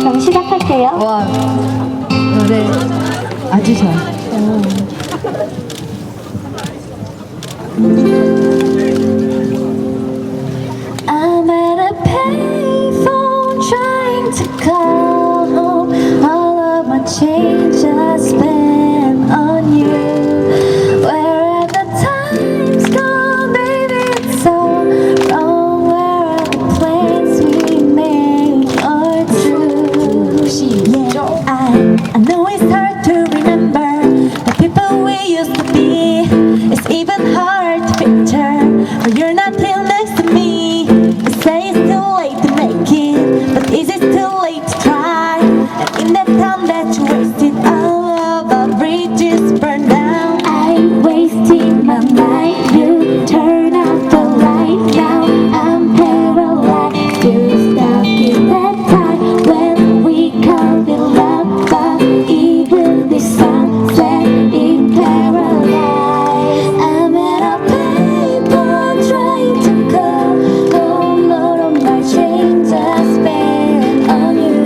그럼 시작할게요. 와, 노래 아주 좋아. I'm at a payphone trying to call home. All of my change I spent on you. Where have the times gone, baby? It's so wrong. Where are the plans we made are true? Yeah, I know it's hard to remember the people we used to be. It's even hard to picture, but you're not here next to me. You say it's too late to make it, but is it too late to try? And in that time that you wasted, all of our bridges burned down. I wasted my night, you turn out the light. Now I'm paralyzed, still stuck in that time when we called it love. But even this song said in paradise. I'm at a payphone trying to call home. All of my change I spent on you.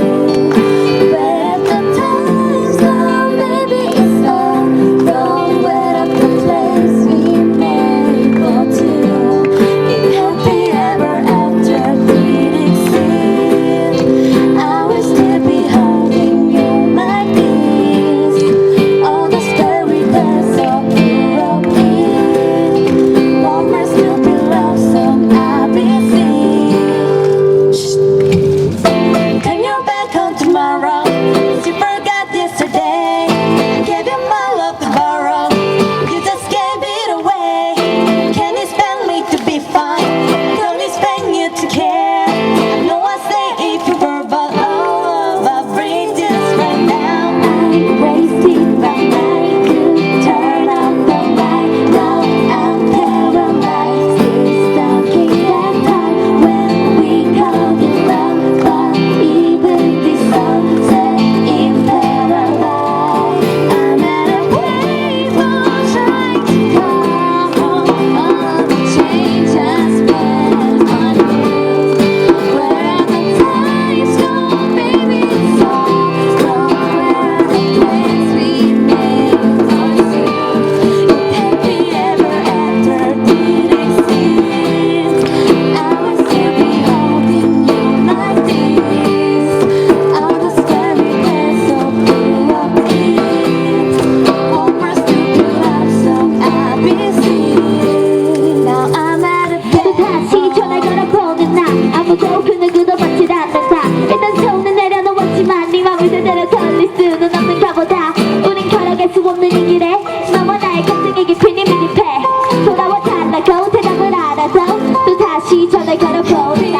Where have the times gone, baby? It's all wrong. Where are the plans we made for two? If happy ever after did exist, I will still be holding you like this. All the fairy tales of Europe in lovers still be love song I've been singing. Turn your back on tomorrow. You forgot yesterday. Gave you my love to borrow. You just gave it away. Can expect me to be fine? Don't expect you to care. I know I say if you were, but all of our bridges right now. I wasted my night to turn off the light. Now I'm paralyzed, still stuck in that time when we called it love. But even this song said in paradise. I'm at a payphone trying to call home. All of the change I spent on you. Where are the times gone, baby? It's all wrong. Where are the plans we made for two? If happy ever after did exist, I will still be holding you like this. All the scary days of Europe is over, stupid love song I've been singing. Now I'm at a 또 다시 전화 걸어보는 나 아무도 그 누구도 받질 않는다. 일단 손은 내려놓았지만 네 맘을 제대로 돌릴 수는 없는가 보다. 우린 걸어갈 수 없는 이 길에 너와 나의 갈등의 깊이니 밀입해. 돌아와 달라고 대답을 알아서 또 다시 전화 걸어보는 나